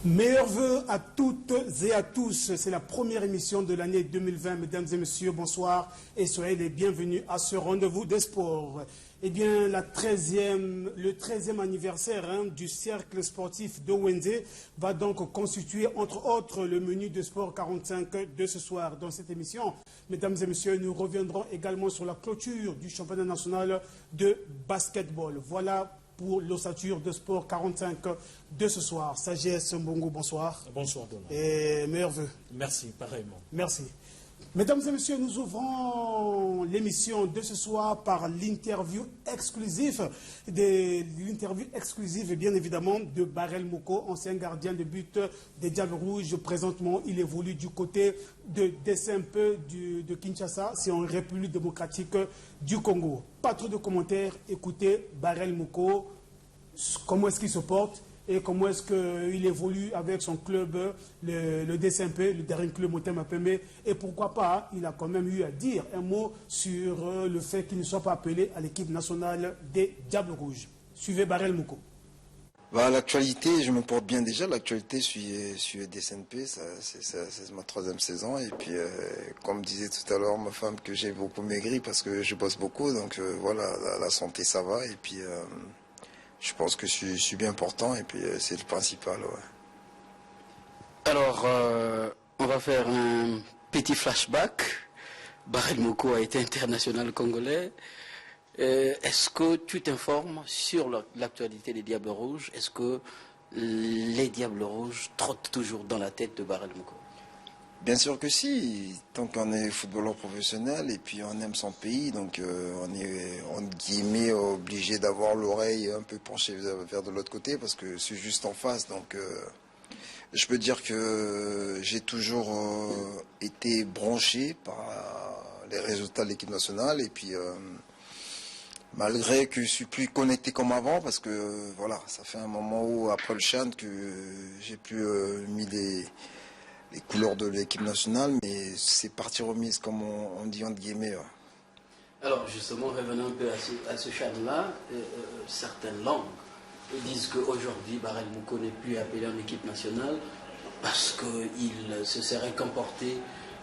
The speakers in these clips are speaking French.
Meilleurs vœux à toutes et à tous. C'est la première émission de l'année 2020. Mesdames et messieurs, bonsoir et soyez les bienvenus à ce rendez-vous des sports. Eh bien, le 13e anniversaire du cercle sportif de Wenzé va donc constituer, entre autres, le menu de sport 45 de ce soir. Dans cette émission, mesdames et messieurs, nous reviendrons également sur la clôture du championnat national de basketball. Voilà pour l'ossature de sport 45 de ce soir. Sagesse Mbongo, bonsoir. Bonsoir, Donald. Et meilleurs vœux. Merci, pareillement. Merci. Mesdames et messieurs, nous ouvrons l'émission de ce soir par l'interview exclusive, bien évidemment, de Barel Moko, ancien gardien de but des Diables Rouges. Présentement, il évolue du côté de DSMP de Kinshasa, c'est en République démocratique du Congo. Pas trop de commentaires, écoutez Barel Moko, comment est-ce qu'il se porte et comment est-ce qu'il évolue avec son club, le DSMP, le dernier club Motema Pembe. Et pourquoi pas, il a quand même eu à dire un mot sur le fait qu'il ne soit pas appelé à l'équipe nationale des Diables Rouges. Suivez Barel Moko. Bah, l'actualité, je me porte bien déjà. L'actualité, je suis DSMP, c'est ma 3e saison. Et puis, comme disait tout à l'heure ma femme, que j'ai beaucoup maigri parce que je bosse beaucoup. Donc voilà, la santé, ça va. Et puis, je pense que je suis bien portant. Et puis, c'est le principal. Ouais. Alors, on va faire un petit flashback. Barel Moko a été international congolais. Est-ce que tu t'informes sur l'actualité des Diables Rouges? Est-ce que les Diables Rouges trottent toujours dans la tête de Barel Moko? Bien sûr que si, tant qu'on est footballeur professionnel et puis on aime son pays, donc on est en guillemets obligé d'avoir l'oreille un peu penchée vers de l'autre côté parce que c'est juste en face. Donc je peux dire que j'ai toujours été branché par les résultats de l'équipe nationale et puis malgré que je suis plus connecté comme avant parce que voilà, ça fait un moment où après le CHAN que j'ai plus mis les couleurs de l'équipe nationale, mais c'est partie remise, comme on dit entre guillemets. Ouais. Alors justement, revenons un peu à ce CHAN-là, certaines langues disent qu'aujourd'hui, Barel Moko n'est plus appelé en équipe nationale parce qu'il se serait comporté,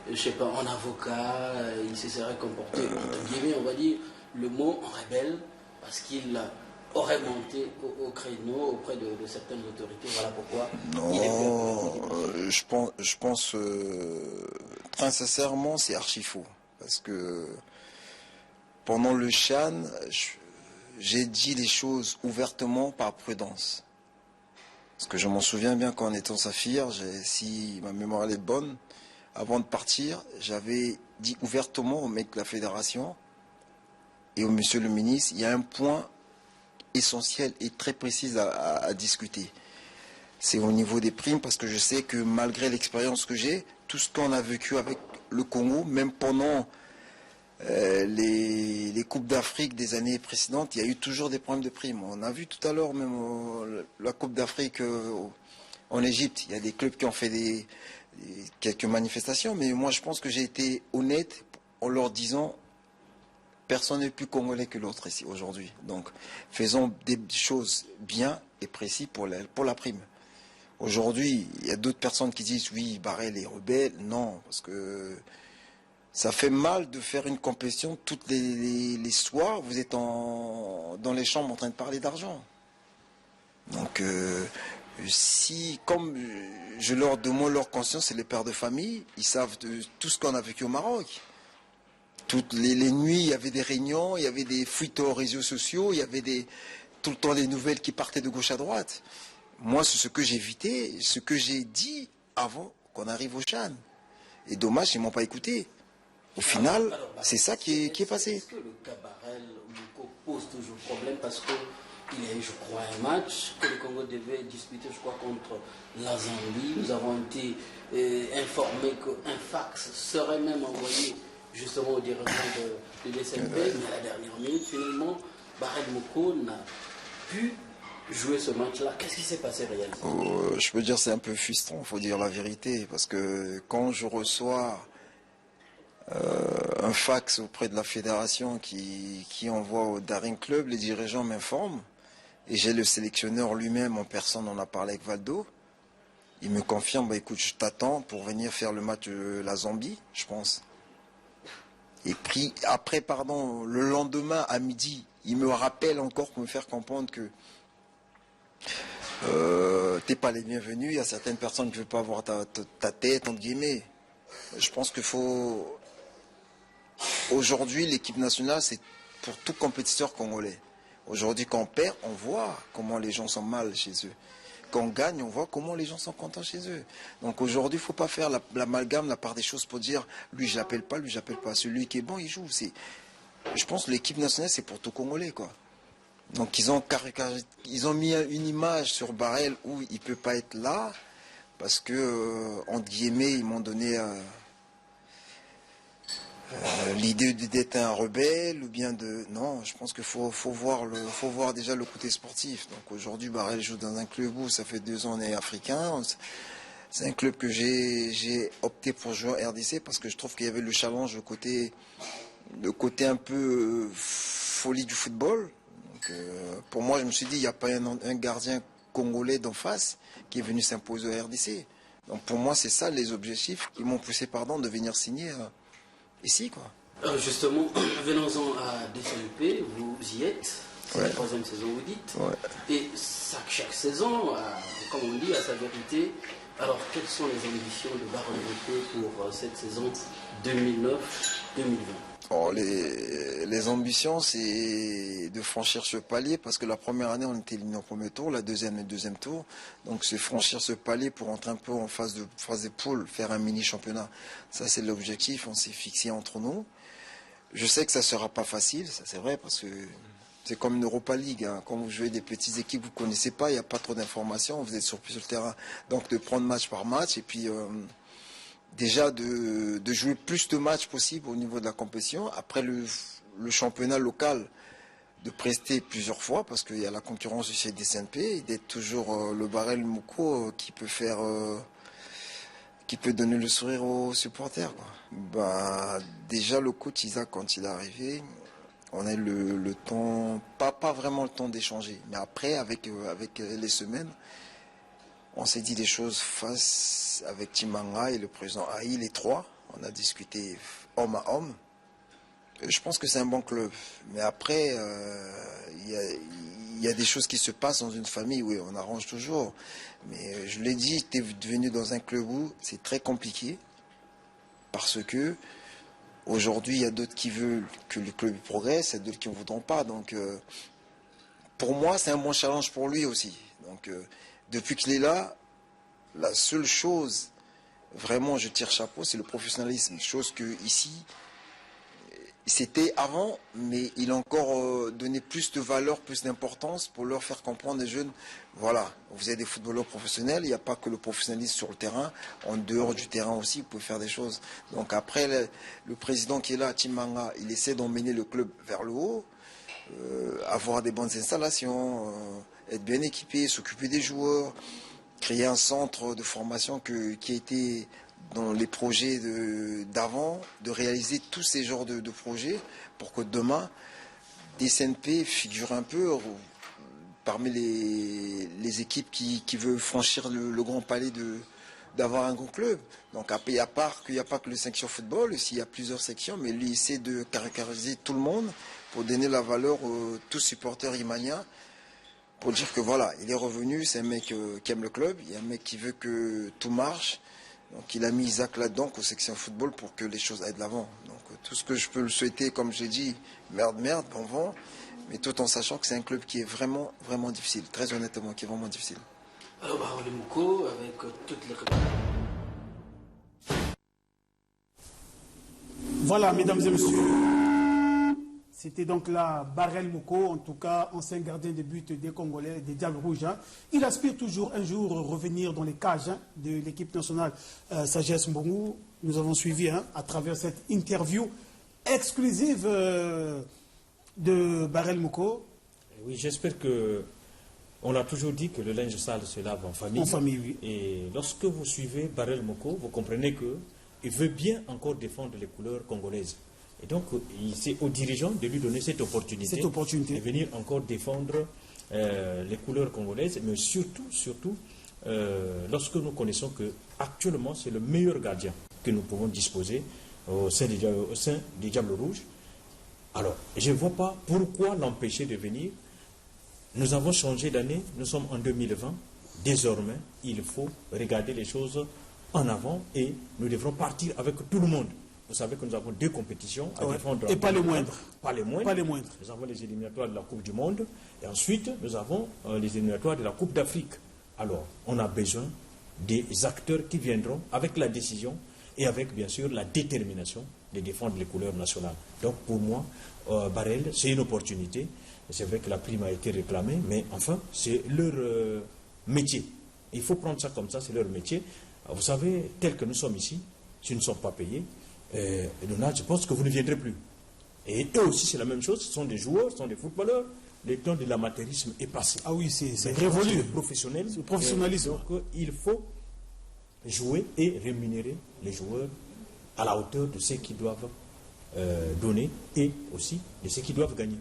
je ne sais pas, en avocat, il se serait comporté, entre guillemets, on va dire, le mot en rebelle, parce qu'il aurait monté au créneau auprès de certaines autorités. Voilà pourquoi. Non, je pense très sincèrement, c'est archi faux. Parce que pendant le CHAN, j'ai dit les choses ouvertement par prudence. Parce que je m'en souviens bien quand on était en Saphir, si ma mémoire est bonne, avant de partir, j'avais dit ouvertement au mec de la fédération et au monsieur le ministre, il y a un point essentiel et très précis à discuter. C'est au niveau des primes parce que je sais que malgré l'expérience que j'ai, tout ce qu'on a vécu avec le Congo, même pendant les Coupes d'Afrique des années précédentes, il y a eu toujours des problèmes de primes. On a vu tout à l'heure même la Coupe d'Afrique en Égypte, il y a des clubs qui ont fait quelques manifestations, mais moi je pense que j'ai été honnête en leur disant personne n'est plus congolais que l'autre ici aujourd'hui. Donc, faisons des choses bien et précises pour la prime. Aujourd'hui, il y a d'autres personnes qui disent oui, Barel est rebelle. Non, parce que ça fait mal de faire une compétition toutes les soirs. Vous êtes dans les chambres en train de parler d'argent. Donc, si, comme je leur demande leur conscience, c'est les pères de famille, ils savent de tout ce qu'on a vécu au Maroc. Toutes les nuits, il y avait des réunions, il y avait des fuites aux réseaux sociaux, il y avait tout le temps des nouvelles qui partaient de gauche à droite. Moi, c'est ce que j'ai évité, ce que j'ai dit avant qu'on arrive au CHAN. Et dommage, ils ne m'ont pas écouté. Au final, c'est ça qui est passé. Est-ce que le cas Barel Moko pose toujours problème parce qu'il y a eu, je crois, un match que le Congo devait disputer, je crois, contre la Zambie. Nous avons été informés qu'un fax serait même envoyé justement au dirigeant de l'SMP, mais à la dernière minute, finalement, Barel Moko n'a pu jouer ce match-là. Qu'est-ce qui s'est passé réellement? Je peux dire c'est un peu frustrant, il faut dire la vérité, parce que quand je reçois un fax auprès de la fédération qui envoie au Daring Club, les dirigeants m'informent, et j'ai le sélectionneur lui-même en personne, on a parlé avec Valdo, Il me confirme, bah, écoute, je t'attends pour venir faire le match de la Zambie, je pense. Et puis, après, pardon, le lendemain à midi, il me rappelle encore pour me faire comprendre que t'es pas les bienvenus, il y a certaines personnes qui ne veulent pas avoir ta tête, entre guillemets. Je pense qu'il faut... Aujourd'hui, l'équipe nationale, c'est pour tout compétiteur congolais. Aujourd'hui, quand on perd, on voit comment les gens sont mal chez eux. Quand on gagne, on voit comment les gens sont contents chez eux. Donc aujourd'hui, il ne faut pas faire l'amalgame, la part des choses pour dire lui, je l'appelle pas, lui, je l'appelle pas. Celui qui est bon, il joue. Je pense que l'équipe nationale, c'est pour tout Congolais, quoi. Donc ils ont mis une image sur Barrel où il ne peut pas être là parce que, entre guillemets, ils m'ont donné l'idée d'être un rebelle ou bien de... Non, je pense qu'il faut voir déjà le côté sportif. Donc aujourd'hui, Barrel joue dans un club où ça fait 2 ans on est africain. C'est un club que j'ai opté pour jouer en RDC parce que je trouve qu'il y avait le challenge, le côté un peu folie du football. Donc, pour moi, je me suis dit, il n'y a pas un gardien congolais d'en face qui est venu s'imposer au RDC. Donc pour moi, c'est ça les objectifs qui m'ont poussé de venir signer ici, quoi. Justement, venons-en à DCMP, vous y êtes, c'est la 3e saison, vous dites. Ouais. Et chaque saison, comme on dit, a sa vérité. Alors, quelles sont les ambitions de Barrel Moko pour cette saison 2009-2020? Oh, les ambitions, c'est de franchir ce palier parce que la première année, on était éliminé au premier tour, la deuxième, le deuxième tour. Donc, c'est franchir ce palier pour entrer un peu en phase de poule, faire un mini-championnat. Ça, c'est l'objectif, on s'est fixé entre nous. Je sais que ça ne sera pas facile, ça c'est vrai, parce que c'est comme une Europa League. Hein. Quand vous jouez des petites équipes, vous ne connaissez pas, il n'y a pas trop d'informations, vous êtes sur le terrain. Donc, de prendre match par match et puis... déjà de jouer plus de matchs possible au niveau de la compétition. Après le championnat local, de prester plusieurs fois parce qu'il y a la concurrence chez DCNP et d'être toujours le Barrel Moko qui peut donner le sourire aux supporters, quoi. Bah, déjà le coach Isaac, quand il est arrivé, on a eu le temps, pas vraiment le temps d'échanger, mais après avec les semaines, on s'est dit des choses face avec Timanga et le président Aïe, les trois. On a discuté homme à homme. Je pense que c'est un bon club. Mais après, il y a des choses qui se passent dans une famille. Oui, on arrange toujours. Mais je l'ai dit, tu es venu dans un club où c'est très compliqué. Parce que aujourd'hui, il y a d'autres qui veulent que le club progresse, il y a d'autres qui ne voudront pas. Donc, pour moi, c'est un bon challenge pour lui aussi. Donc, depuis qu'il est là, la seule chose, vraiment, je tire chapeau, c'est le professionnalisme. Chose que ici, c'était avant, mais il a encore donné plus de valeur, plus d'importance pour leur faire comprendre aux jeunes, voilà, vous êtes des footballeurs professionnels, il n'y a pas que le professionnalisme sur le terrain, en dehors du terrain aussi, vous pouvez faire des choses. Donc après, le président qui est là, Timanga, il essaie d'emmener le club vers le haut, avoir des bonnes installations, être bien équipé, s'occuper des joueurs, créer un centre de formation qui a été dans les projets d'avant, de réaliser tous ces genres de projets pour que demain, DCNP figure un peu parmi les équipes qui veulent franchir le grand palier d'avoir un grand club. Donc il n'y a pas que le section football, il y a plusieurs sections, mais lui il essaie de caractériser tout le monde pour donner la valeur aux tous supporters imaniens, pour dire que voilà, il est revenu, c'est un mec qui aime le club, il y a un mec qui veut que tout marche. Donc il a mis Isaac là-dedans aux sections football pour que les choses aillent de l'avant. Donc tout ce que je peux le souhaiter, comme j'ai dit, merde, bon vent, mais tout en sachant que c'est un club qui est vraiment, vraiment difficile, très honnêtement, qui est vraiment difficile. Alors Barrel Moko, avec toutes les... Voilà, mesdames et messieurs. C'était donc là Barrel Moko, en tout cas ancien gardien de but des Congolais, des Diables Rouges. Hein. Il aspire toujours un jour revenir dans les cages de l'équipe nationale Sagesse Mbongo. Nous avons suivi à travers cette interview exclusive de Barrel Moko. Oui, j'espère que... On a toujours dit que le linge sale se lave en famille. En famille, oui. Et lorsque vous suivez Barrel Moko, vous comprenez qu'il veut bien encore défendre les couleurs congolaises. Et donc, c'est aux dirigeants de lui donner cette opportunité. De venir encore défendre les couleurs congolaises, mais surtout, lorsque nous connaissons que actuellement c'est le meilleur gardien que nous pouvons disposer au sein des Diables Rouges, alors je ne vois pas pourquoi l'empêcher de venir. Nous avons changé d'année, nous sommes en 2020. Désormais, il faut regarder les choses en avant et nous devrons partir avec tout le monde. Vous savez que nous avons 2 compétitions à défendre. Et pas les moindres. Pas les moindres. Pas les moindres. Nous avons les éliminatoires de la Coupe du Monde et ensuite nous avons les éliminatoires de la Coupe d'Afrique. Alors, on a besoin des acteurs qui viendront avec la décision et avec bien sûr la détermination de défendre les couleurs nationales. Donc pour moi, Barrel, c'est une opportunité. C'est vrai que la prime a été réclamée, mais enfin, c'est leur métier. Il faut prendre ça comme ça, c'est leur métier. Vous savez, tel que nous sommes ici, si nous ne sommes pas payés, Donald, je pense que vous ne viendrez plus. Et eux aussi, c'est la même chose. Ce sont des joueurs, ce sont des footballeurs. Le temps de l'amateurisme est passé. Ah oui, c'est révolu. Le professionnel. Le professionnalisme. Donc, il faut jouer et rémunérer les joueurs à la hauteur de ce qu'ils doivent donner et aussi de ce qu'ils doivent gagner.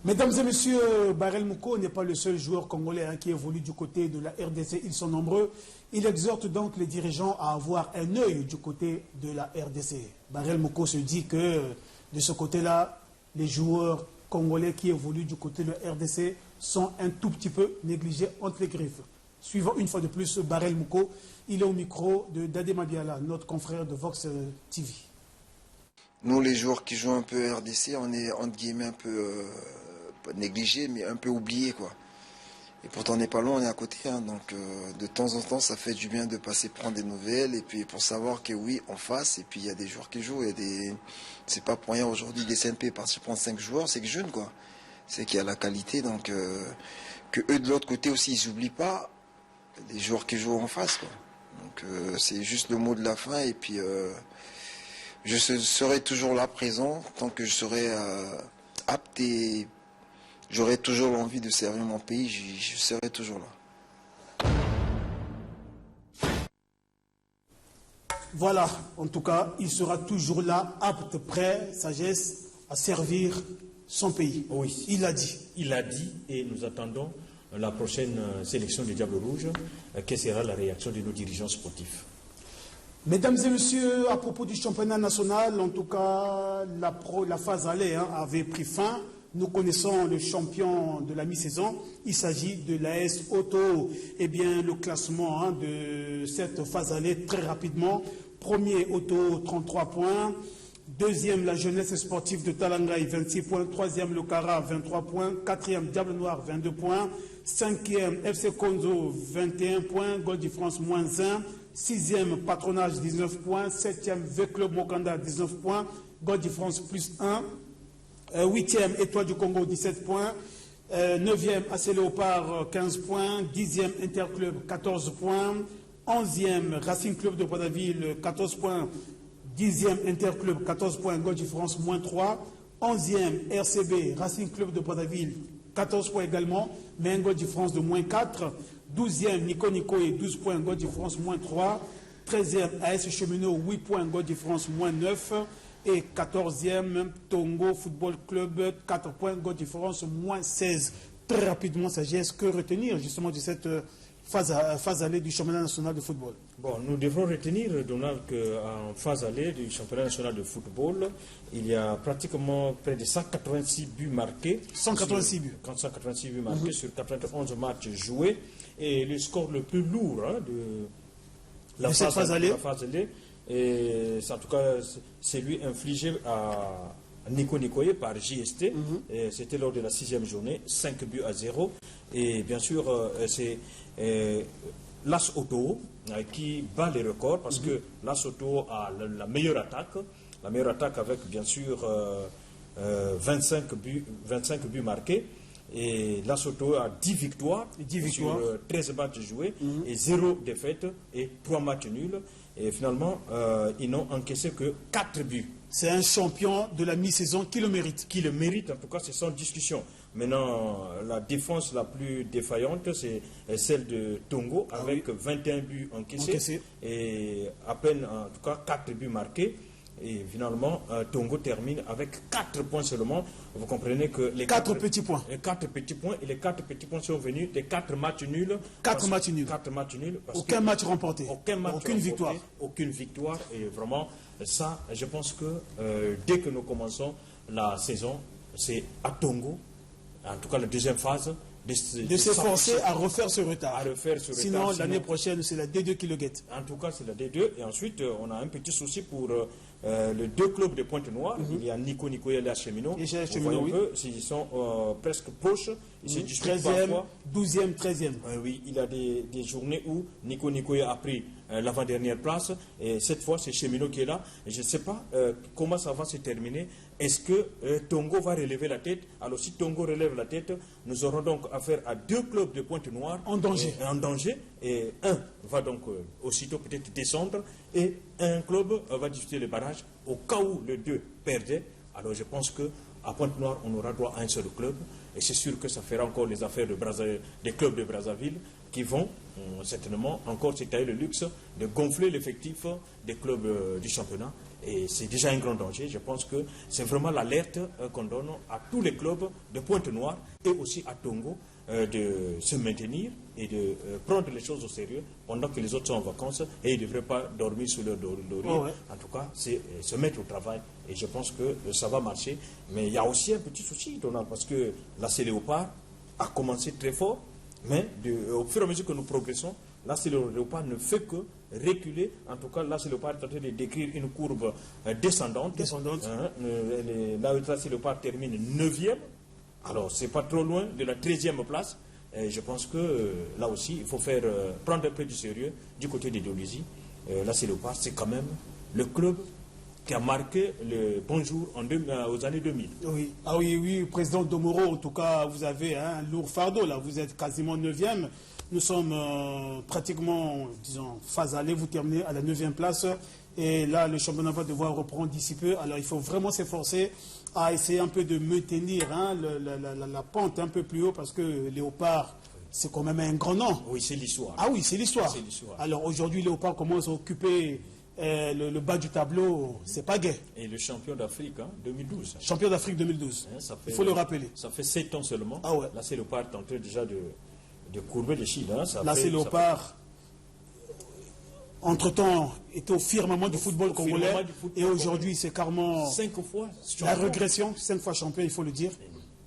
Mesdames et messieurs, Barrel Moko n'est pas le seul joueur congolais qui évolue du côté de la RDC. Ils sont nombreux. Il exhorte donc les dirigeants à avoir un œil du côté de la RDC. Barrel Moko se dit que de ce côté-là, les joueurs congolais qui évoluent du côté de la RDC sont un tout petit peu négligés entre les griffes. Suivant une fois de plus Barrel Moko, il est au micro de Dade Mabiala, notre confrère de Vox TV. Nous, les joueurs qui jouent un peu RDC, on est entre guillemets un peu pas négligés, mais un peu oubliés, quoi. Et pourtant, on n'est pas loin, on est à côté. Hein, donc, de temps en temps, ça fait du bien de passer prendre des nouvelles et puis pour savoir que oui, on fasse. Et puis, il y a des joueurs qui jouent. C'est pas pour rien aujourd'hui, des CNP partis prendre 5 joueurs, c'est que jeune, quoi. C'est qu'il y a la qualité. Donc, que eux, de l'autre côté aussi, ils n'oublient pas les joueurs qui jouent en face, quoi. Donc, c'est juste le mot de la fin. Et puis, je serai toujours là, présent, tant que je serai apte et j'aurai toujours l'envie de servir mon pays, je serai toujours là. Voilà, en tout cas, il sera toujours là, apte, prêt, sagesse, à servir son pays. Oui. Il l'a dit. Il l'a dit et nous attendons la prochaine sélection du Diable Rouge. Quelle sera la réaction de nos dirigeants sportifs? Mesdames et messieurs, à propos du championnat national, en tout cas, la phase aller avait pris fin. Nous connaissons le champion de la mi-saison. Il s'agit de l'AS Auto. Eh bien, le classement de cette phase aller, très rapidement. Premier, Auto, 33 points. Deuxième, la jeunesse sportive de Talangaï, 26 points. Troisième, le Cara, 23 points. Quatrième, Diable Noir, 22 points. Cinquième, FC Konzo, 21 points. Gold de France, moins 1. Sixième, Patronage, 19 points. Septième, V-Club Mokanda, 19 points. Gold de France, plus 1. Huitième, Étoile du Congo, 17 points. Neuvième, AC Léopard, 15 points. Dixième, Interclub, 14 points. Onzième, Racing Club de Brazzaville, 14 points. Dixième, Interclub, 14 points. Gold de France, moins 3. Onzième, RCB, Racing Club de Brazzaville, 14 points également, mais un Gold de France de moins 4. 12e, Nico et 12 points, Gold de France, moins 3. 13e, AS Cheminot, 8 points, Gold de France, moins 9. Et 14e, Tongo Football Club, 4 points, Gold de France, moins 16. Très rapidement, sagesse, que retenir justement de cette phase allée du championnat national de football? Bon, nous devrons retenir, Donald, qu'en phase allée du championnat national de football, il y a pratiquement près de 186 buts marqués. 186 buts. 186 buts marqués sur 91 matchs joués. Et le score le plus lourd de la phase allée, et en tout cas, c'est lui infligé à Nico Nicoye par JST. C'était lors de la 6e journée, 5 buts à 0. Et bien sûr, c'est l'AS Auto qui bat les records parce que l'AS Auto a la meilleure attaque avec bien sûr 25 buts marqués. Et l'AS Auto a 10 victoires sur 13 matchs joués et 0 défaite et 3 matchs nuls. Et finalement, ils n'ont encaissé que 4 buts. C'est un champion de la mi-saison qui le mérite. Qui le mérite, en tout cas, c'est sans discussion. Maintenant, la défense la plus défaillante, c'est celle de Tongo, avec 21 buts encaissés et à peine, en tout cas, 4 buts marqués. Et finalement, Tongo termine avec 4 points seulement. Vous comprenez que les 4 petits points. Les 4 petits points, et les 4 petits points sont venus des 4 matchs nuls. 4 matchs nuls. 4 matchs nuls. Aucun match remporté. Aucune victoire. Aucune victoire. Et vraiment, ça, je pense que dès que nous commençons la saison, c'est à Tongo, en tout cas la deuxième phase, de s'efforcer à refaire ce retard. Sinon, l'année prochaine, c'est la D2 qui le guette. En tout cas, c'est la D2. Et ensuite, on a un petit souci pour les 2 clubs de Pointe-Noire. Il y a Nico et les Cheminot. Vous voyez un peu, ils sont presque proches. Ils se disputent 13e, 12e, 13e. Oui, il y a des journées où Nico a pris l'avant-dernière place. Et cette fois, c'est Cheminot qui est là. Et je ne sais pas comment ça va se terminer. Est-ce que Tongo va relever la tête? Alors, si Tongo relève la tête, nous aurons donc affaire à 2 clubs de Pointe-Noire en danger. Et un va donc aussitôt peut-être descendre et un club va disputer le barrage au cas où le 2 perdait. Alors, je pense qu'à Pointe-Noire, on aura droit à un seul club. Et c'est sûr que ça fera encore les affaires des clubs de Brazzaville qui vont certainement encore s'étaler le luxe de gonfler l'effectif des clubs du championnat. Et c'est déjà un grand danger. Je pense que c'est vraiment l'alerte qu'on donne à tous les clubs de Pointe-Noire et aussi à Tongo de se maintenir et de prendre les choses au sérieux pendant que les autres sont en vacances et ils ne devraient pas dormir sous leur laurier. En tout cas, c'est se mettre au travail et je pense que ça va marcher. Mais il y a aussi un petit souci, Donald, parce que l'AC Léopard a commencé très fort, mais au fur et à mesure que nous progressons, l'AC Léopard ne fait que reculer. En tout cas, l'AC Léopard est en train de décrire une courbe descendante. L'AC Léopard termine 9e. Alors, ce n'est pas trop loin de la 13e place. Et je pense que là aussi, il faut prendre un peu du sérieux du côté des Dolisie. L'AC Léopard, c'est quand même le club qui a marqué le bonjour aux années 2000. Oui. Ah oui, président Domoro, en tout cas, vous avez un lourd fardeau, là. Vous êtes quasiment 9e. Nous sommes pratiquement, disons, phase aller, vous terminez à la 9e place. Et là, le championnat va devoir reprendre d'ici peu. Alors, il faut vraiment s'efforcer à essayer un peu de maintenir la pente un peu plus haut parce que Léopard, c'est quand même un grand nom. Oui, c'est l'histoire. Ah oui, c'est l'histoire. Alors, aujourd'hui, Léopard commence à occuper le bas du tableau. C'est pas gai. Et le champion d'Afrique, 2012. Champion d'Afrique 2012. Il faut le rappeler. Ça fait 7 ans seulement. Ah ouais. Là, c'est Léopard est en train déjà de courber les Chine. Là, c'est Léopard. Entre-temps, était au firmament du football congolais. Et aujourd'hui, c'est carrément 5 fois la régression. 5 fois champion, il faut le dire.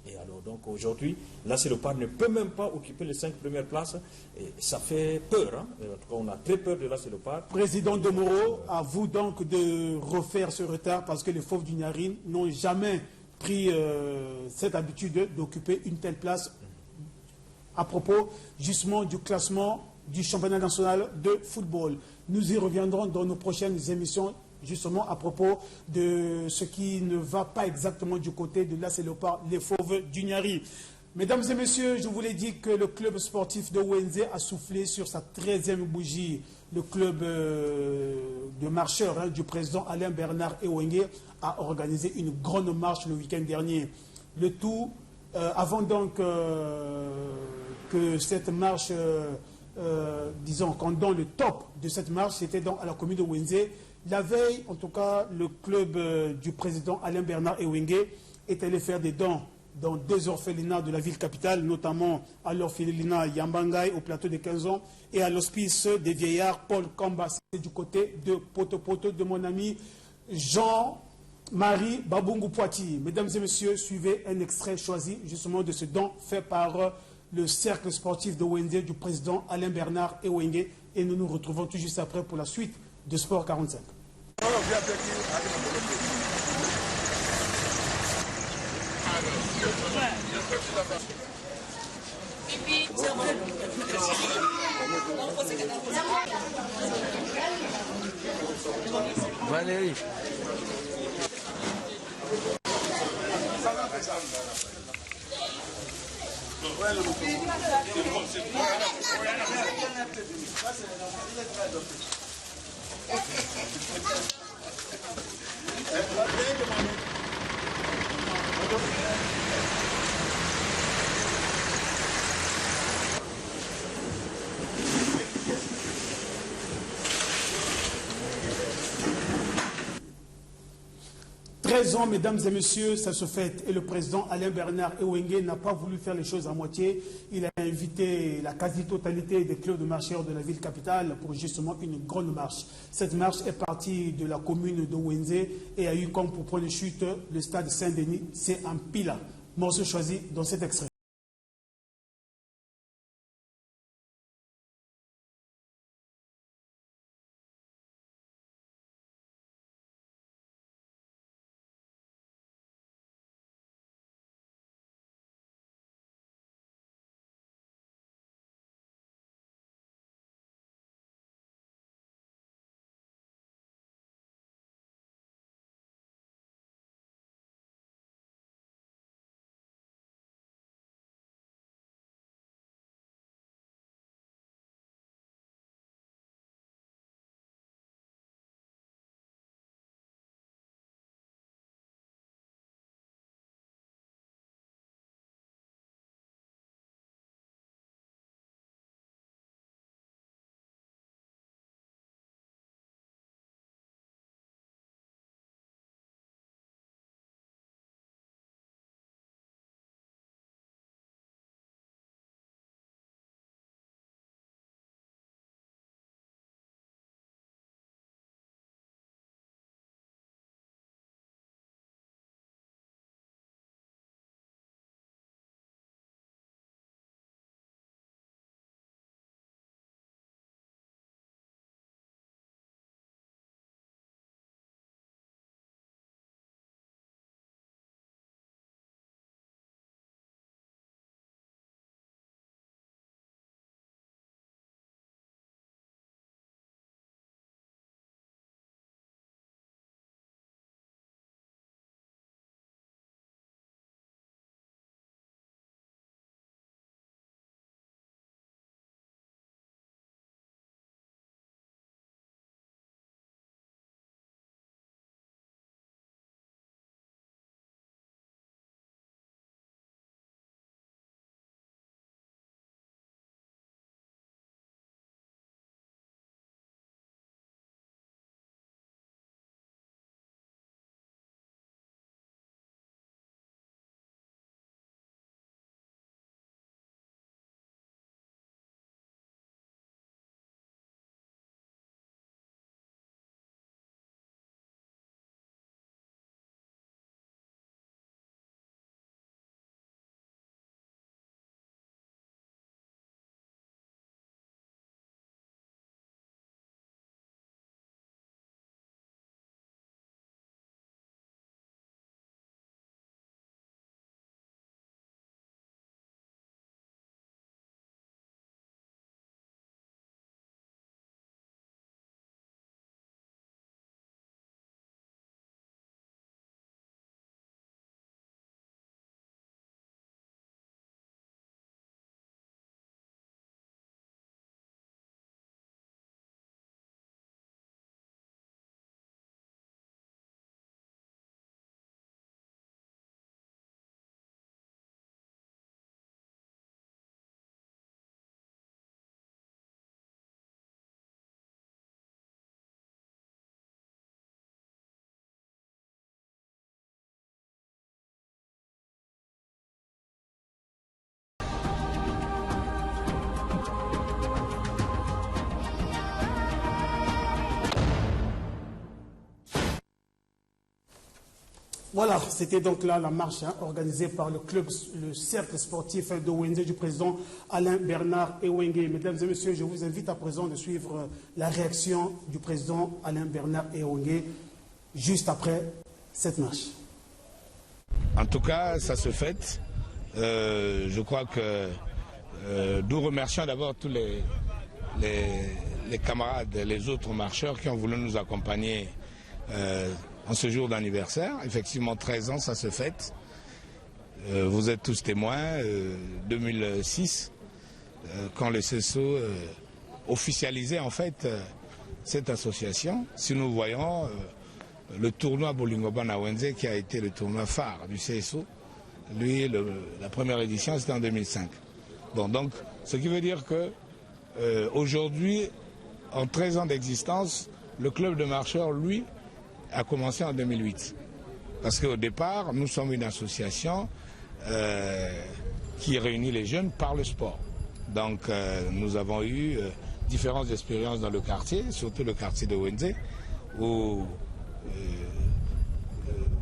Et alors, donc, aujourd'hui, là, c'est Léopard ne peut même pas occuper les 5 premières places. Et ça fait peur. En tout cas, on a très peur de là, c'est Léopard. Président Domoro, à vous donc de refaire ce retard parce que les Fauves du Niarine n'ont jamais pris cette habitude d'occuper une telle place à propos justement du classement du championnat national de football. Nous y reviendrons dans nos prochaines émissions, justement à propos de ce qui ne va pas exactement du côté de l'AC Léopard, les Fauves du Niari. Mesdames et messieurs, je vous l'ai dit que le club sportif de Wenze a soufflé sur sa 13e bougie. Le club de marcheurs du président Alain Bernard Ewenge a organisé une grande marche le week-end dernier. Le tout, avant donc que cette marche... disons, quand dans le top de cette marche, c'était à la commune de Wenze. La veille, en tout cas, le club du président Alain Bernard Ewenge est allé faire des dons dans 2 orphelinats de la ville capitale, notamment à l'orphelinat Yambangay au plateau de 15 ans et à l'hospice des vieillards Paul Kamba, c'est du côté de Poto de mon ami Jean-Marie Babungu Poiti. Mesdames et messieurs, suivez un extrait choisi justement de ce don fait par le cercle sportif de Wenze du président Alain Bernard Ewenge et nous nous retrouvons tout juste après pour la suite de Sport 45. Valérie. 13 ans, mesdames et messieurs, ça se fête. Et le président Alain Bernard Ewenge n'a pas voulu faire les choses à moitié. Il a invité la quasi-totalité des clubs de marcheurs de la ville capitale pour justement une grande marche. Cette marche est partie de la commune de Wenze et a eu comme pour point de chute le stade Saint-Denis. C'est un pila. Morceau choisi dans cet extrait. Voilà, c'était donc là la marche organisée par le cercle sportif de Wenze du président Alain Bernard Ewenge. Mesdames et messieurs, je vous invite à présent de suivre la réaction du président Alain Bernard Ewenge juste après cette marche. En tout cas, ça se fête. Je crois que nous remercions d'abord tous les camarades, les autres marcheurs qui ont voulu nous accompagner en ce jour d'anniversaire. Effectivement, 13 ans, ça se fête. Vous êtes tous témoins. 2006, quand le CESO officialisait en fait cette association, si nous voyons le tournoi Bolingoban à Wenze qui a été le tournoi phare du CSO, lui, la première édition, c'était en 2005. Bon, donc, ce qui veut dire que aujourd'hui, en 13 ans d'existence, le club de marcheurs, lui, a commencé en 2008. Parce qu'au départ, nous sommes une association qui réunit les jeunes par le sport. Donc nous avons eu différentes expériences dans le quartier, surtout le quartier de Wenze, où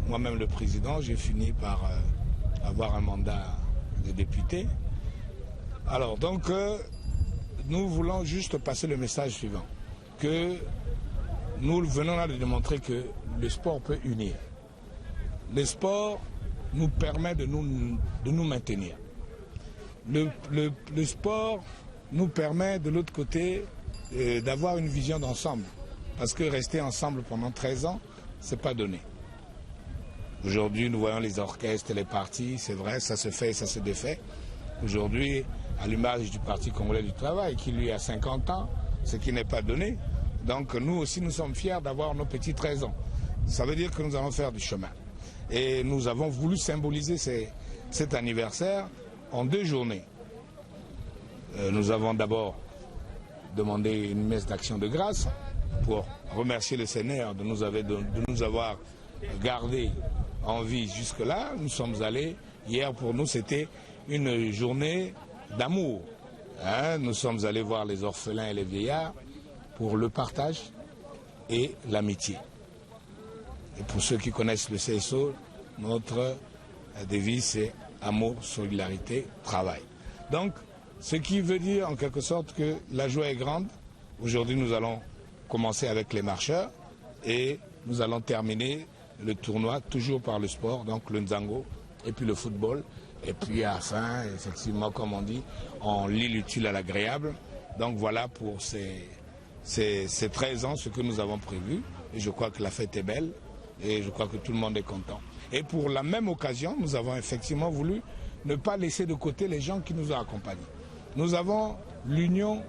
moi-même le président, j'ai fini par avoir un mandat de député. Alors donc nous voulons juste passer le message suivant, que nous venons là de démontrer que le sport peut unir. Le sport nous permet de nous maintenir. Le sport nous permet de l'autre côté d'avoir une vision d'ensemble. Parce que rester ensemble pendant 13 ans, c'est pas donné. Aujourd'hui, nous voyons les orchestres, les partis, c'est vrai, ça se fait et ça se défait. Aujourd'hui, à l'image du Parti congolais du travail, qui lui a 50 ans, ce qui n'est pas donné. Donc nous aussi, nous sommes fiers d'avoir nos petits 13 ans. Ça veut dire que nous allons faire du chemin. Et nous avons voulu symboliser cet anniversaire en 2 journées. Nous avons d'abord demandé une messe d'action de grâce pour remercier le Seigneur de nous avoir gardés en vie jusque-là. Nous sommes allés, hier pour nous c'était une journée d'amour. Nous sommes allés voir les orphelins et les vieillards pour le partage et l'amitié. Et pour ceux qui connaissent le CSO, notre devise c'est amour, solidarité, travail. Donc, ce qui veut dire en quelque sorte que la joie est grande. Aujourd'hui, nous allons commencer avec les marcheurs et nous allons terminer le tournoi toujours par le sport, donc le Nzango et puis le football. Et puis à la fin, effectivement, comme on dit, on lie l'utile à l'agréable. Donc voilà pour ces 13 ans ce que nous avons prévu. Et je crois que la fête est belle et je crois que tout le monde est content. Et pour la même occasion, nous avons effectivement voulu ne pas laisser de côté les gens qui nous ont accompagnés. Nous avons l'Union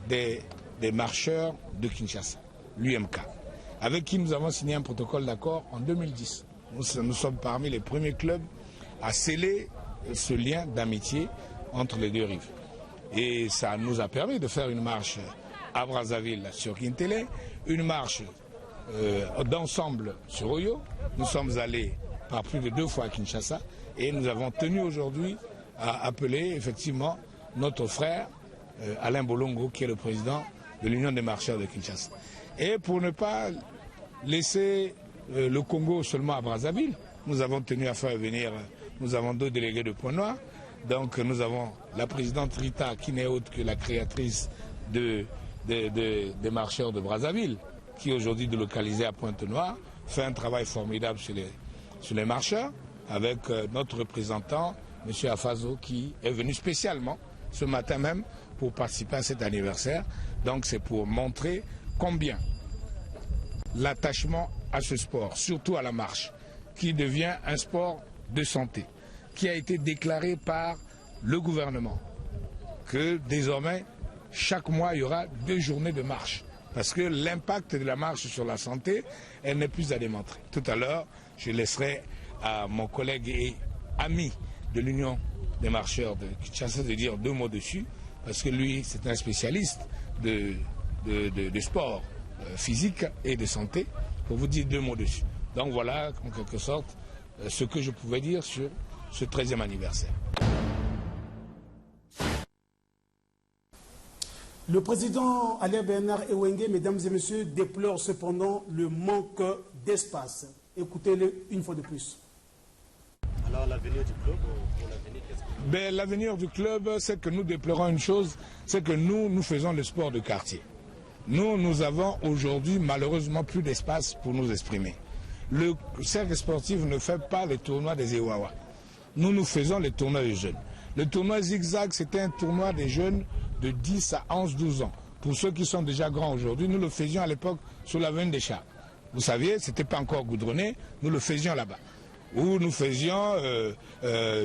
des marcheurs de Kinshasa, l'UMK, avec qui nous avons signé un protocole d'accord en 2010. Nous sommes parmi les premiers clubs à sceller ce lien d'amitié entre les deux rives. Et ça nous a permis de faire une marche à Brazzaville sur Kintele, une marche d'ensemble sur Oyo. Nous sommes allés par plus de 2 fois à Kinshasa et nous avons tenu aujourd'hui à appeler effectivement notre frère Alain Bolongo, qui est le président de l'Union des marcheurs de Kinshasa. Et pour ne pas laisser le Congo seulement à Brazzaville, nous avons tenu à faire venir, nous avons 2 délégués de Pointe-Noire. Donc nous avons la présidente Rita, qui n'est autre que la créatrice des marcheurs de Brazzaville, qui est aujourd'hui délocalisée à Pointe-Noire, fait un travail formidable sur les marcheurs, avec notre représentant, M. Afazo, qui est venu spécialement ce matin même pour participer à cet anniversaire. Donc c'est pour montrer combien l'attachement à ce sport, surtout à la marche, qui devient un sport de santé, qui a été déclaré par le gouvernement, que désormais, chaque mois, il y aura 2 journées de marche. Parce que l'impact de la marche sur la santé, elle n'est plus à démontrer. Tout à l'heure, je laisserai à mon collègue et ami de l'Union des marcheurs de Kinshasa de dire 2 mots dessus, parce que lui, c'est un spécialiste de sport physique et de santé, pour vous dire 2 mots dessus. Donc voilà, en quelque sorte, ce que je pouvais dire sur ce 13e anniversaire. Le président Alain Bernard Ewenge, mesdames et messieurs, déplore cependant le manque d'espace. Écoutez-le une fois de plus. Alors l'avenir du club, pour l'avenir, qu'est-ce que... L'avenir du club, c'est que nous déplorons une chose, c'est que nous faisons le sport de quartier. Nous avons aujourd'hui malheureusement plus d'espace pour nous exprimer. Le cercle sportif ne fait pas les tournois des Ewawa. Nous faisons les tournois des jeunes. Le tournoi Zigzag, c'était un tournoi des jeunes de 10 à 11, 12 ans. Pour ceux qui sont déjà grands aujourd'hui, nous le faisions à l'époque sur l'avenue des Chats. Vous saviez, ce n'était pas encore goudronné, nous le faisions là-bas. Où nous faisions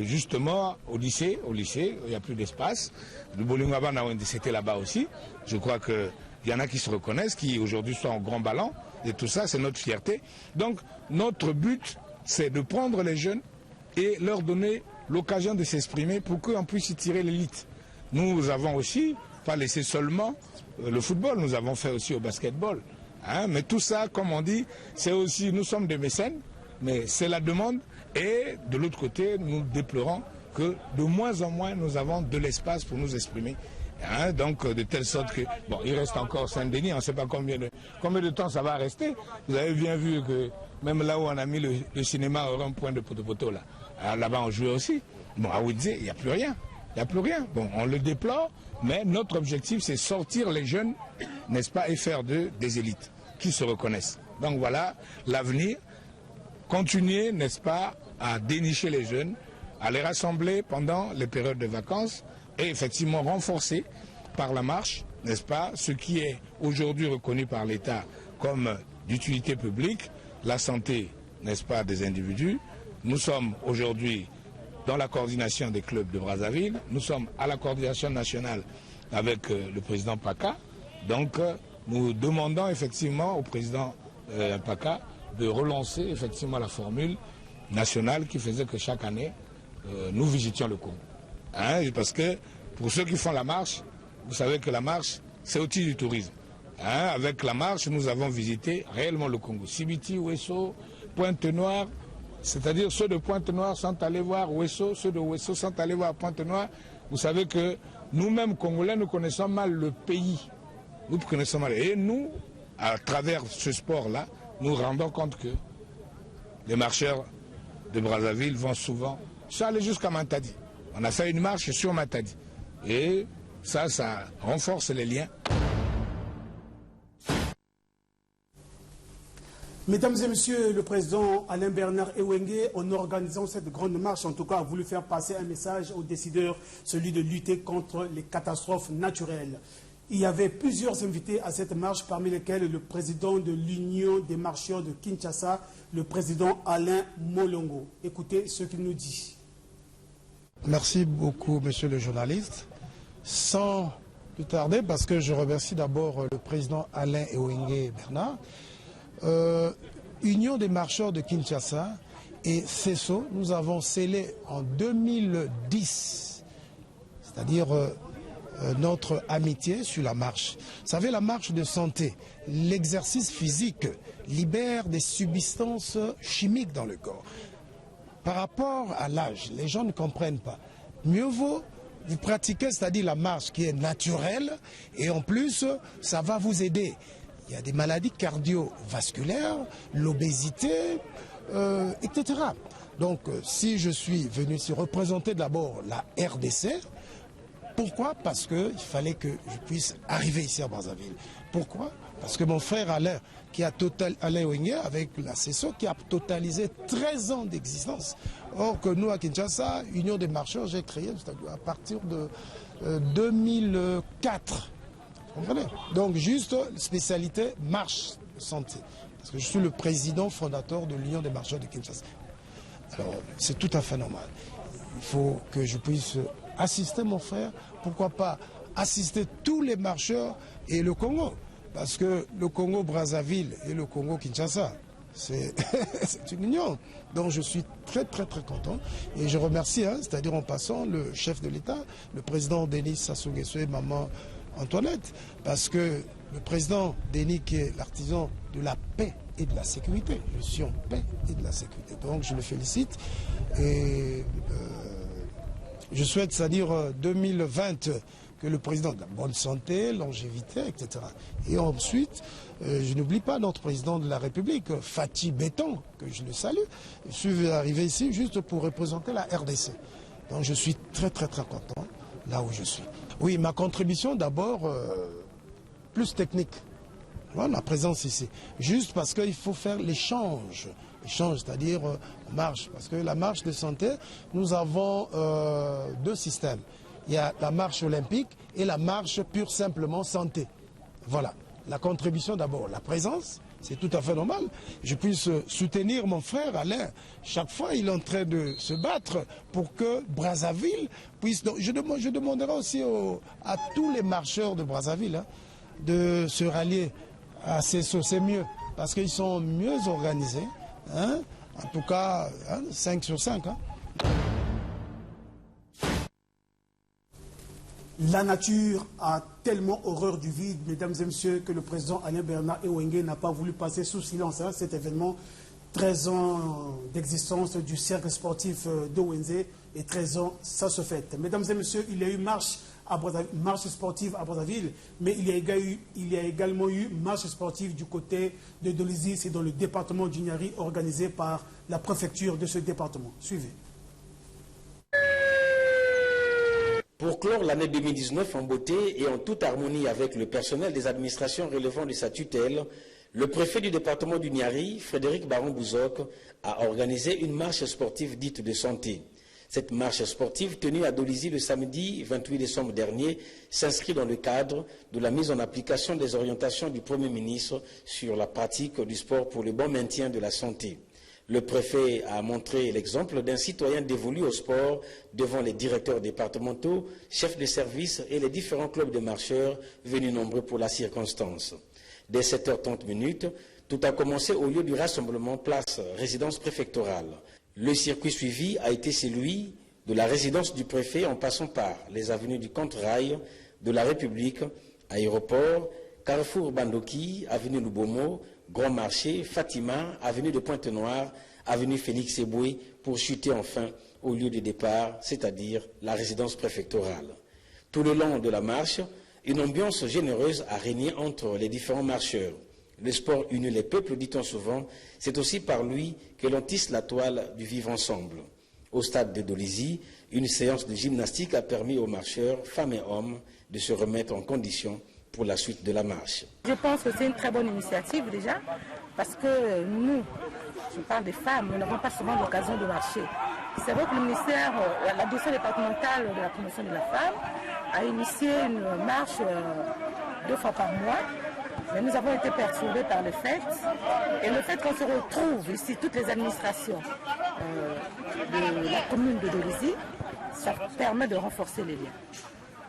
justement au lycée, il n'y a plus d'espace. Le Bolingaba c'était là-bas aussi. Je crois qu'il y en a qui se reconnaissent, qui aujourd'hui sont en grand ballon. Et tout ça, c'est notre fierté. Donc, notre but, c'est de prendre les jeunes et leur donner l'occasion de s'exprimer pour qu'on puisse y tirer l'élite. Nous avons aussi, pas laissé seulement le football, nous avons fait aussi au basketball. Mais tout ça, comme on dit, c'est aussi, nous sommes des mécènes mais c'est la demande. Et de l'autre côté, nous déplorons que de moins en moins nous avons de l'espace pour nous exprimer. Hein, donc de telle sorte que, bon, il reste encore Saint-Denis, on ne sait pas combien de temps ça va rester. Vous avez bien vu que même là où on a mis le cinéma au rond-point de Poto-Poto, là-bas on jouait aussi. Bon, à Ouidzé, il n'y a plus rien. Il n'y a plus rien. Bon, on le déplore, mais notre objectif c'est sortir les jeunes, n'est-ce pas, et faire d'eux des élites qui se reconnaissent. Donc voilà l'avenir. Continuer, n'est-ce pas, à dénicher les jeunes, à les rassembler pendant les périodes de vacances et effectivement renforcer par la marche, n'est-ce pas, ce qui est aujourd'hui reconnu par l'État comme d'utilité publique, la santé, n'est-ce pas, des individus. Nous sommes aujourd'hui dans la coordination des clubs de Brazzaville, nous sommes à la coordination nationale avec le président Paka. Donc nous demandons effectivement au président Paka de relancer effectivement la formule nationale qui faisait que chaque année nous visitions le Congo. Hein, parce que pour ceux qui font la marche, vous savez que la marche, c'est aussi du tourisme. Hein, avec la marche, nous avons visité réellement le Congo. Sibiti, Ouesso, Pointe-Noire, c'est-à-dire ceux de Pointe-Noire sont allés voir Ouesso, ceux de Ouesso sont allés voir Pointe-Noire. Vous savez que nous-mêmes, Congolais, nous connaissons mal le pays. Nous connaissons mal. Et nous, à travers ce sport-là, nous rendons compte que les marcheurs de Brazzaville vont souvent aller jusqu'à Matadi. On a fait une marche sur Matadi. Et ça renforce les liens. Mesdames et messieurs, le président Alain Bernard Ewenge, en organisant cette grande marche, en tout cas, a voulu faire passer un message aux décideurs, celui de lutter contre les catastrophes naturelles. Il y avait plusieurs invités à cette marche, parmi lesquels le président de l'Union des marcheurs de Kinshasa, le président Alain Molongo. Écoutez ce qu'il nous dit. Merci beaucoup, monsieur le journaliste. Sans plus tarder, parce que je remercie d'abord le président Alain Ewenge Bernard, Union des marcheurs de Kinshasa et CESO, nous avons scellé en 2010, c'est-à-dire notre amitié sur la marche. Vous savez, la marche de santé, l'exercice physique libère des substances chimiques dans le corps. Par rapport à l'âge, les gens ne comprennent pas. Mieux vaut vous pratiquer, c'est-à-dire la marche qui est naturelle, et en plus, ça va vous aider. Il y a des maladies cardiovasculaires, l'obésité, etc. Donc, si je suis venu ici représenter d'abord la RDC, pourquoi? Parce qu'il fallait que je puisse arriver ici à Brazzaville. Pourquoi? Parce que mon frère Alain, Alain Ewenge, avec la CESO, qui a totalisé 13 ans d'existence. Or que nous, à Kinshasa, Union des marcheurs, j'ai créé à partir de 2004. Vous comprenez? Donc, juste spécialité marche santé. Parce que je suis le président fondateur de l'Union des marcheurs de Kinshasa. Alors, c'est tout à fait normal. Il faut que je puisse assister mon frère. Pourquoi pas assister tous les marcheurs et le Congo? Parce que le Congo-Brazzaville et le Congo-Kinshasa, c'est une union. Donc je suis très content. Et je remercie, c'est-à-dire en passant, le chef de l'État, le président Denis Sassou Nguesso et maman Antoinette. Parce que le président Denis, qui est l'artisan de la paix et de la sécurité, je suis en paix et de la sécurité. Donc je le félicite. Et je souhaite, c'est-à-dire 2020, que le président de la bonne santé, longévité, etc. Et ensuite, je n'oublie pas notre président de la République, Fatih Béton, que je le salue. Je suis arrivé ici juste pour représenter la RDC. Donc je suis très content là où je suis. Oui, ma contribution d'abord, plus technique. Voilà, ma présence ici. Juste parce qu'il faut faire l'échange. C'est-à-dire marche. Parce que la marche de santé, nous avons deux systèmes. Il y a la marche olympique et la marche pure simplement santé. Voilà. La contribution d'abord, la présence, c'est tout à fait normal. Je puisse soutenir mon frère Alain. Chaque fois, il est en train de se battre pour que Brazzaville puisse... Donc, je demanderai aussi à tous les marcheurs de Brazzaville de se rallier à CESO. C'est mieux, parce qu'ils sont mieux organisés. Hein? En tout cas, 5 sur 5. La nature a tellement horreur du vide, mesdames et messieurs, que le président Alain Bernard Ewenge n'a pas voulu passer sous silence cet événement 13 ans d'existence du cercle sportif de Wenzé et 13 ans, ça se fête. Mesdames et messieurs, il y a eu marche sportive à Brazzaville, mais il y a également eu marche sportive du côté de Dolizy, c'est dans le département du Niari, organisée par la préfecture de ce département. Suivez. Pour clore l'année 2019 en beauté et en toute harmonie avec le personnel des administrations relevant de sa tutelle, le préfet du département du Niari, Frédéric Baron-Bouzoc, a organisé une marche sportive dite de santé. Cette marche sportive tenue à Dolizy le samedi 28 décembre dernier s'inscrit dans le cadre de la mise en application des orientations du Premier ministre sur la pratique du sport pour le bon maintien de la santé. Le préfet a montré l'exemple d'un citoyen dévolu au sport devant les directeurs départementaux, chefs de service et les différents clubs de marcheurs venus nombreux pour la circonstance. Dès 7h30, tout a commencé au lieu du rassemblement place résidence préfectorale. Le circuit suivi a été celui de la résidence du préfet en passant par les avenues du Contre-Rail, de la République, Aéroport, Carrefour Bandoki, avenue Lubomo, Grand Marché, Fatima, avenue de Pointe-Noire, avenue Félix Eboué, pour chuter enfin au lieu de départ, c'est-à-dire la résidence préfectorale. Tout le long de la marche, une ambiance généreuse a régné entre les différents marcheurs. Le sport unit les peuples, dit-on souvent, c'est aussi par lui que l'on tisse la toile du vivre ensemble. Au stade de Dolizy, une séance de gymnastique a permis aux marcheurs, femmes et hommes, de se remettre en condition pour la suite de la marche. Je pense que c'est une très bonne initiative déjà, parce que nous, je parle des femmes, nous n'avons pas souvent l'occasion de marcher. C'est vrai que le ministère, la direction départementale de la promotion de la femme, a initié une marche 2 fois par mois. Mais nous avons été perturbés par le fait, et le fait qu'on se retrouve ici, toutes les administrations de la commune de Dolizy, ça permet de renforcer les liens.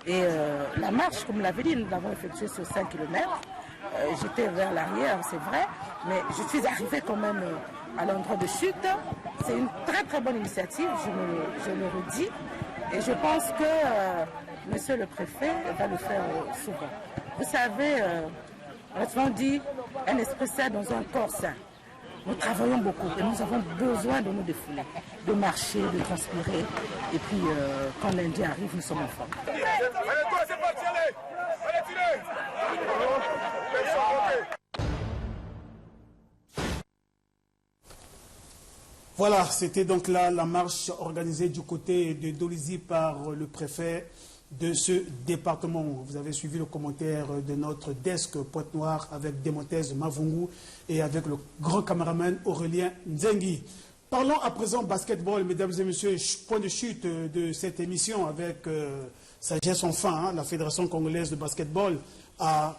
Et la marche, comme vous l'avez dit, nous l'avons effectuée sur 5 km. J'étais vers l'arrière, c'est vrai, mais je suis arrivée quand même à l'endroit de chute. C'est une très très bonne initiative, je le redis, et je pense que monsieur le préfet va le faire souvent. Vous savez, on dit un esprit sain dans un corps sain. Nous travaillons beaucoup et nous avons besoin de nous défouler, de marcher, de transpirer. Et puis, quand lundi arrive, nous sommes en forme. Voilà, c'était donc là la marche organisée du côté de Dolizy par le préfet de ce département. Vous avez suivi le commentaire de notre desk Pointe-Noire avec Demontez Mavungu et avec le grand caméraman Aurélien Nzengi. Parlons à présent basketball, mesdames et messieurs, point de chute de cette émission avec Sagesse Enfin, la Fédération congolaise de basketball a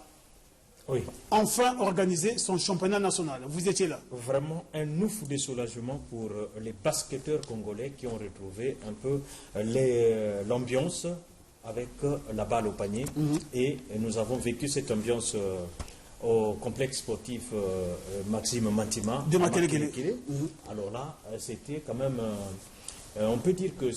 enfin organisé son championnat national. Vous étiez là. Vraiment un ouf de soulagement pour les basketteurs congolais qui ont retrouvé un peu l'ambiance avec la balle au panier. Et nous avons vécu cette ambiance au complexe sportif Maxime Mantima de Makelekele. Alors là, c'était quand même, on peut dire que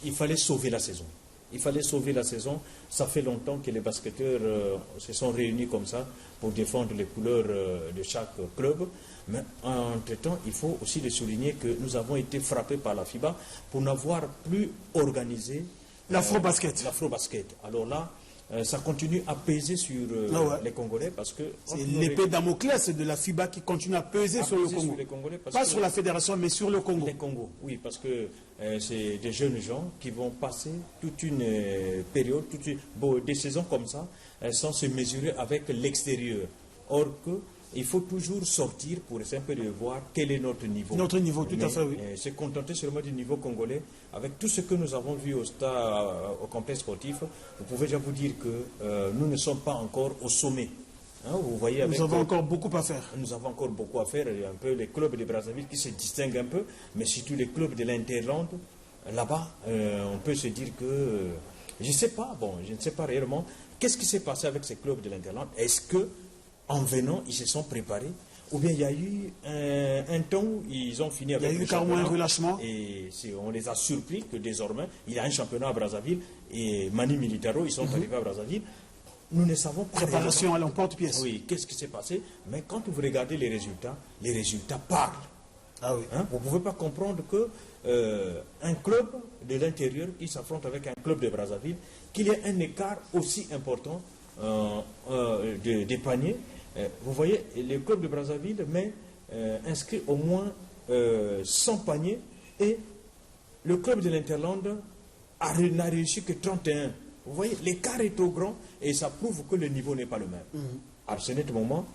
il fallait sauver la saison. Il fallait sauver la saison. Ça fait longtemps que les basketteurs se sont réunis comme ça pour défendre les couleurs de chaque club. Mais entre-temps, il faut aussi le souligner que nous avons été frappés par la FIBA pour n'avoir plus organisé l'afro-basket. Alors là, ça continue à peser sur les Congolais parce que... C'est l'épée Damoclès de la FIBA qui continue à peser sur le Congo. Pas sur la fédération, mais sur le Congo. Les Congos, oui, parce que c'est des jeunes gens qui vont passer toute une période, des saisons comme ça, sans se mesurer avec l'extérieur. Or que... il faut toujours sortir pour essayer un peu de voir quel est notre niveau. Notre niveau, tout à fait, oui. Se contenter seulement du niveau congolais. Avec tout ce que nous avons vu au complexe sportif, vous pouvez déjà vous dire que nous ne sommes pas encore au sommet. Hein, vous voyez, nous avons encore beaucoup à faire. Nous avons encore beaucoup à faire. Il y a un peu les clubs de Brazzaville qui se distinguent un peu, mais surtout les clubs de l'Interland. Là-bas, on peut se dire que... je ne sais pas réellement. Qu'est-ce qui s'est passé avec ces clubs de l'Interland? Est-ce que en venant, ils se sont préparés, ou bien il y a eu un temps où ils ont fini avec le championnat. Il y a eu carrément un relâchement. Et on les a surpris que désormais, il y a un championnat à Brazzaville, et Mani Militaro, ils sont arrivés à Brazzaville. Nous ne savons pas. Préparation à l'emporte-pièce. Oui, qu'est-ce qui s'est passé? Mais quand vous regardez les résultats parlent. Ah oui. Hein? Vous ne pouvez pas comprendre que un club de l'intérieur qui s'affronte avec un club de Brazzaville, qu'il y ait un écart aussi important des paniers. Vous voyez, le club de Brazzaville inscrit au moins 100 paniers et le club de l'Interland n'a réussi que 31. Vous voyez, l'écart est trop grand et ça prouve que le niveau n'est pas le même. À ce moment,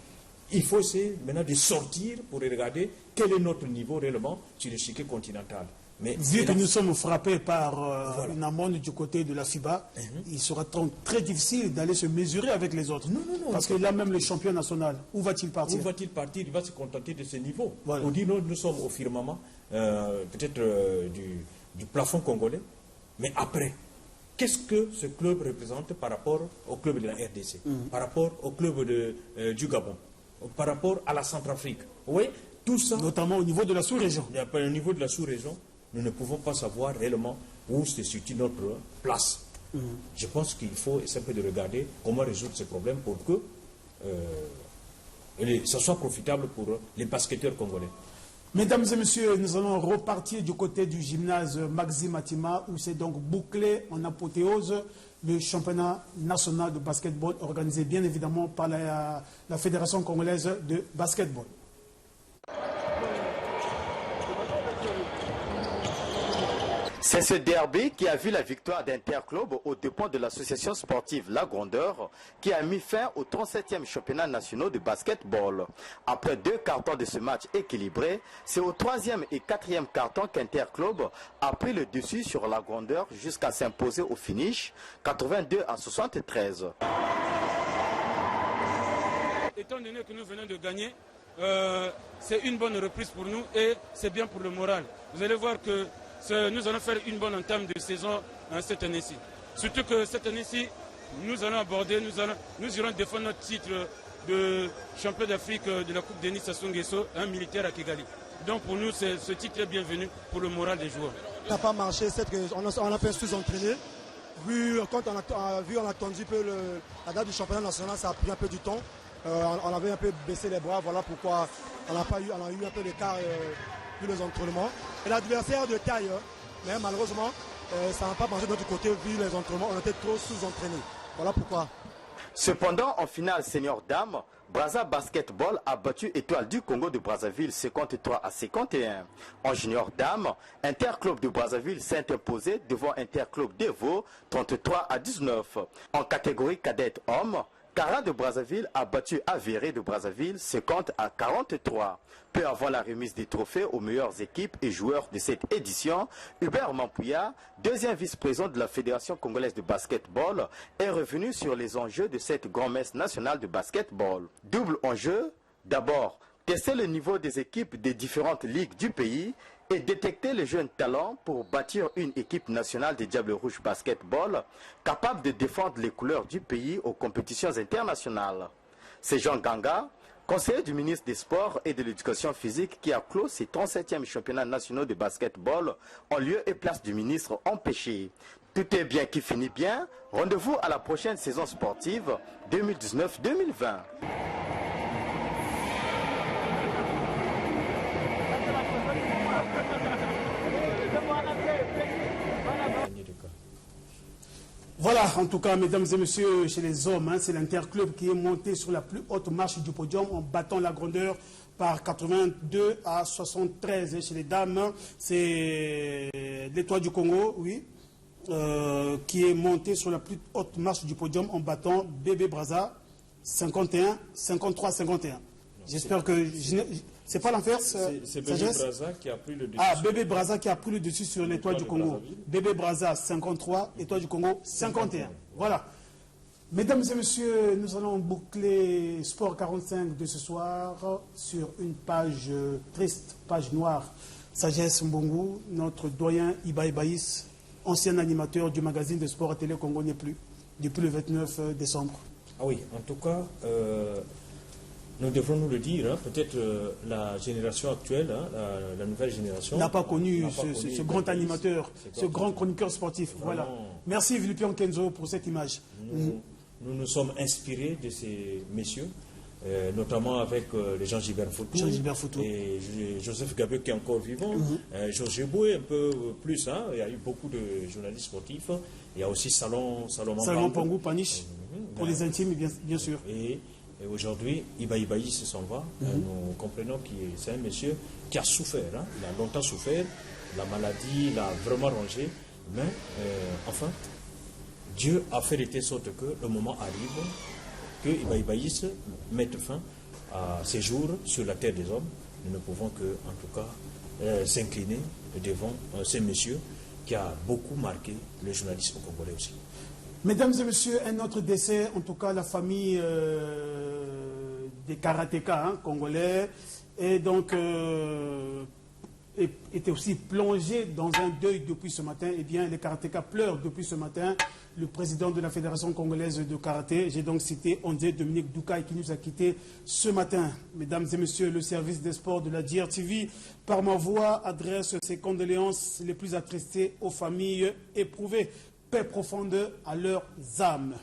il faut essayer maintenant de sortir pour regarder quel est notre niveau réellement sur le l'échiquier continental. Mais vu que nous sommes frappés par une amende du côté de la FIBA, il sera très difficile d'aller se mesurer avec les autres. Non, parce que là même le champion national, où va-t-il partir? Où va-t-il partir? Il va se contenter de ce niveau. Voilà. On dit nous sommes au firmament, peut-être du plafond congolais, mais après, qu'est-ce que ce club représente par rapport au club de la RDC, par rapport au club du Gabon, par rapport à la Centrafrique? Oui, tout ça. Notamment au niveau de la sous-région. Au niveau de la sous-région, nous ne pouvons pas savoir réellement où se situe notre place. Je pense qu'il faut essayer de regarder comment résoudre ce problème pour que ça soit profitable pour les basketteurs congolais. Mesdames et messieurs, nous allons repartir du côté du gymnase Maxime Matima où c'est donc bouclé en apothéose le championnat national de basketball organisé bien évidemment par la Fédération congolaise de basketball. C'est ce derby qui a vu la victoire d'Interclub aux dépens de l'association sportive La Grandeur qui a mis fin au 37e championnat national de basketball. Après 2 cartons de ce match équilibré, c'est au 3e et 4e carton qu'Interclub a pris le dessus sur La Grandeur jusqu'à s'imposer au finish 82-73. Étant donné que nous venons de gagner, c'est une bonne reprise pour nous et c'est bien pour le moral. Vous allez voir que nous allons faire une bonne entame de saison cette année-ci. Surtout que cette année-ci, nous allons aborder, nous irons défendre notre titre de champion d'Afrique de la Coupe Denis Sassou Nguesso, un militaire à Kigali. Donc pour nous, ce titre est bienvenu pour le moral des joueurs. Ça n'a pas marché, on a fait sous-entraîner. Quand on a attendu peu la date du championnat national, ça a pris un peu du temps. On avait un peu baissé les bras, voilà pourquoi on a eu un peu d'écart vu les entraînements. Et l'adversaire de taille, mais malheureusement, ça n'a pas marché de notre côté vu les entraînements, on était trop sous-entraînés. Voilà pourquoi. Cependant, en finale senior dame, Brazza Basketball a battu Étoile du Congo de Brazzaville 53-51. En junior dame, Interclub de Brazzaville s'est imposé devant Interclub d'Evo 33-19. En catégorie cadette homme, Cara de Brazzaville a battu Avéré de Brazzaville 50-43. Peu avant la remise des trophées aux meilleures équipes et joueurs de cette édition, Hubert Mampouya, deuxième vice-président de la Fédération congolaise de basketball, est revenu sur les enjeux de cette grand-messe nationale de basketball. Double enjeu, d'abord, tester le niveau des équipes des différentes ligues du pays et détecter les jeunes talents pour bâtir une équipe nationale des Diables Rouges Basketball capable de défendre les couleurs du pays aux compétitions internationales. C'est Jean Ganga, conseiller du ministre des Sports et de l'Éducation physique, qui a clos ses 37e championnats nationaux de basketball en lieu et place du ministre empêché. Tout est bien qui finit bien. Rendez-vous à la prochaine saison sportive 2019-2020. Voilà, en tout cas, mesdames et messieurs, chez les hommes, c'est l'Interclub qui est monté sur la plus haute marche du podium en battant La Grandeur par 82-73. Et chez les dames, c'est l'Étoile du Congo, oui, qui est monté sur la plus haute marche du podium en battant Bébé Brazza 53-51. J'espère que... C'est pas l'enfer, c'est Bébé Brazza qui a pris le dessus. Ah, Bébé Brazza qui a pris le dessus sur l'Étoile du Congo. Bébé Brazza 53, Étoile du Congo 51. Voilà. Mesdames et messieurs, nous allons boucler Sport 45 de ce soir sur une page triste, page noire. Sagesse Mbongo, notre doyen Iba Ibaïs, ancien animateur du magazine de sport à Télé Congo n'est plus, depuis le 29 décembre. Ah oui, en tout cas... nous devrons nous le dire, hein, peut-être la génération actuelle, hein, la nouvelle génération... n'a pas connu ce grand animateur, ce grand chroniqueur sportif. Voilà. Merci Philippe Kenzo pour cette image. Nous nous sommes inspirés de ces messieurs notamment avec les Jean-Gilbert Foutou et Joseph Gabriel qui est encore vivant, Georges Boué un peu plus, hein, il y a eu beaucoup de journalistes sportifs, il y a aussi Salomon Pangou Paniche, pour les intimes bien sûr. Et aujourd'hui, Iba Ibaïs s'en va, nous comprenons que c'est un monsieur qui a souffert, hein, il a longtemps souffert, la maladie l'a vraiment rongé, mais enfin, Dieu a fait de telle sorte que le moment arrive que Iba Ibaïs mette fin à ses jours sur la terre des hommes. Nous ne pouvons que, en tout cas, s'incliner devant ces messieurs qui a beaucoup marqué le journalisme congolais aussi. Mesdames et messieurs, un autre décès, en tout cas la famille des karatékas congolais, et donc était aussi plongé dans un deuil depuis ce matin. Eh bien, les karatékas pleurent depuis ce matin. Le président de la Fédération congolaise de karaté, j'ai donc cité Ondé Dominique Doukaï, qui nous a quittés ce matin. Mesdames et messieurs, le service des sports de la DRTV, par ma voix, adresse ses condoléances les plus attristées aux familles éprouvées. Paix profonde à leurs âmes.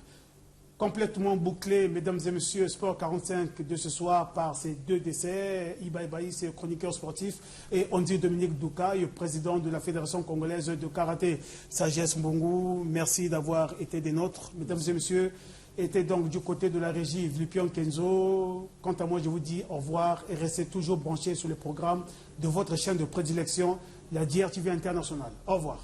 Complètement bouclé, mesdames et messieurs, Sport 45 de ce soir par ces deux décès, Iba Ibaïs, chroniqueur sportif, et Ondé Dominique Doukaï, président de la Fédération congolaise de karaté. Sagesse Mbongo, merci d'avoir été des nôtres. Mesdames et messieurs, était donc du côté de la régie Vlipion Kenzo. Quant à moi, je vous dis au revoir et restez toujours branchés sur le programme de votre chaîne de prédilection, la DRTV Internationale. Au revoir.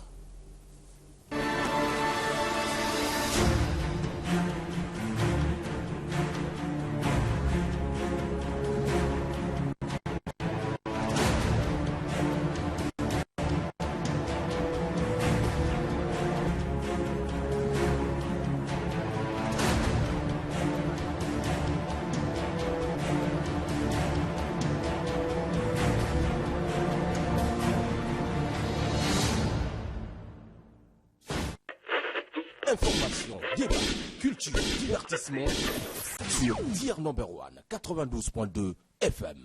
Information, débat, culture, divertissement sur Dear No. 1 92.2 FM.